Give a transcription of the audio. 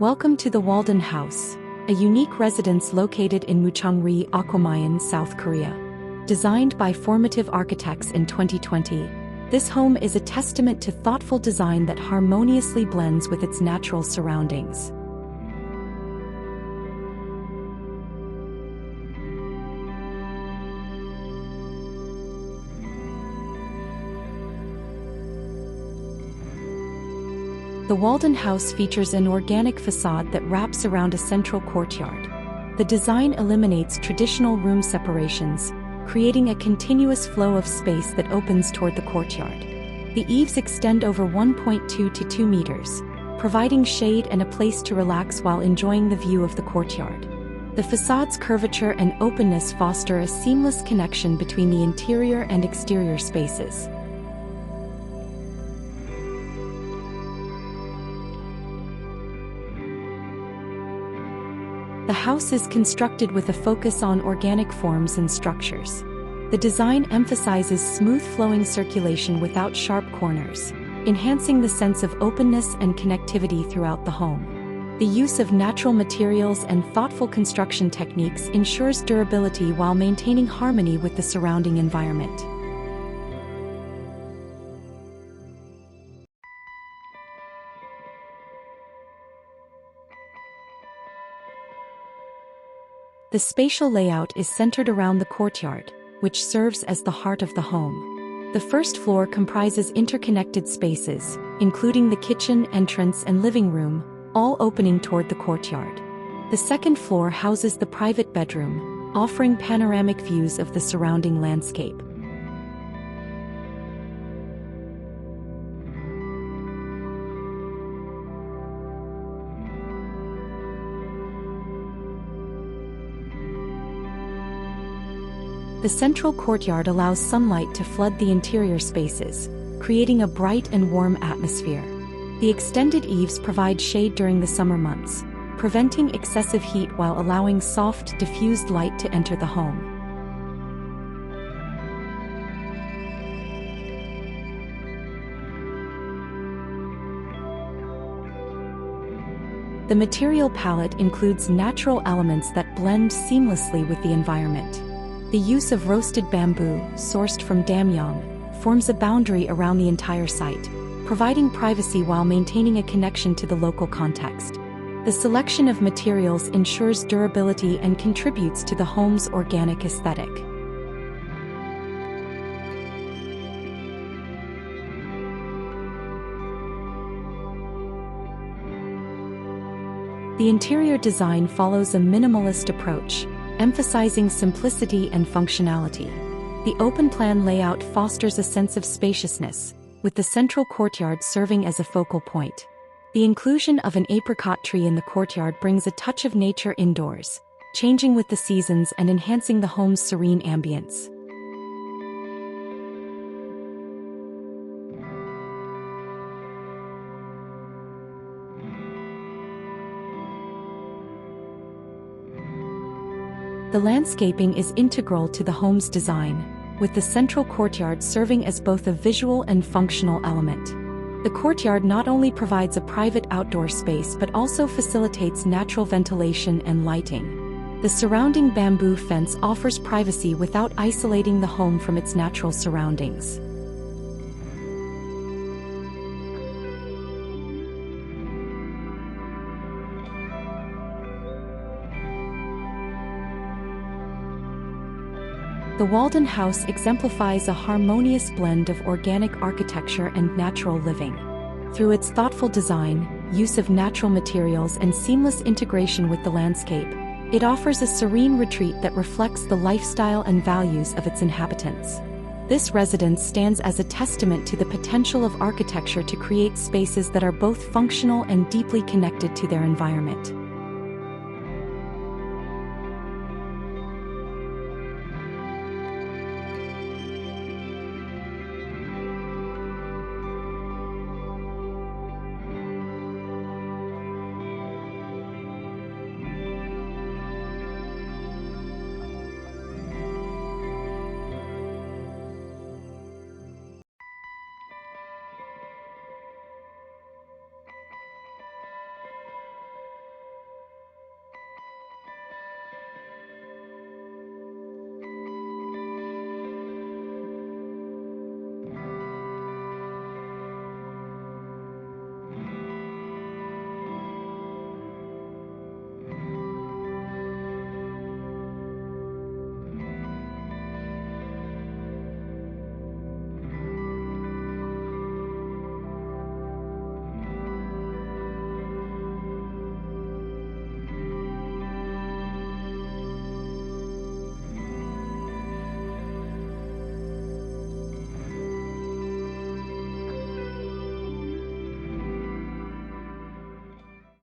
Welcome to the Walden House, a unique residence located in Muchang-ri, Okgwa-myeon, South Korea. Designed by Formative Architects in 2020, this home is a testament to thoughtful design that harmoniously blends with its natural surroundings. The Walden House features an organic facade that wraps around a central courtyard. The design eliminates traditional room separations, creating a continuous flow of space that opens toward the courtyard. The eaves extend over 1.2 to 2 meters, providing shade and a place to relax while enjoying the view of the courtyard. The facade's curvature and openness foster a seamless connection between the interior and exterior spaces. The house is constructed with a focus on organic forms and structures. The design emphasizes smooth-flowing circulation without sharp corners, enhancing the sense of openness and connectivity throughout the home. The use of natural materials and thoughtful construction techniques ensures durability while maintaining harmony with the surrounding environment. The spatial layout is centered around the courtyard, which serves as the heart of the home. The first floor comprises interconnected spaces, including the kitchen, entrance, and living room, all opening toward the courtyard. The second floor houses the private bedroom, offering panoramic views of the surrounding landscape. The central courtyard allows sunlight to flood the interior spaces, creating a bright and warm atmosphere. The extended eaves provide shade during the summer months, preventing excessive heat while allowing soft, diffused light to enter the home. The material palette includes natural elements that blend seamlessly with the environment. The use of roasted bamboo, sourced from Damyeong, forms a boundary around the entire site, providing privacy while maintaining a connection to the local context. The selection of materials ensures durability and contributes to the home's organic aesthetic. The interior design follows a minimalist approach, emphasizing simplicity and functionality. The open-plan layout fosters a sense of spaciousness, with the central courtyard serving as a focal point. The inclusion of an apricot tree in the courtyard brings a touch of nature indoors, changing with the seasons and enhancing the home's serene ambience. The landscaping is integral to the home's design, with the central courtyard serving as both a visual and functional element. The courtyard not only provides a private outdoor space but also facilitates natural ventilation and lighting. The surrounding bamboo fence offers privacy without isolating the home from its natural surroundings. The Walden House exemplifies a harmonious blend of organic architecture and natural living. Through its thoughtful design, use of natural materials, and seamless integration with the landscape, it offers a serene retreat that reflects the lifestyle and values of its inhabitants. This residence stands as a testament to the potential of architecture to create spaces that are both functional and deeply connected to their environment.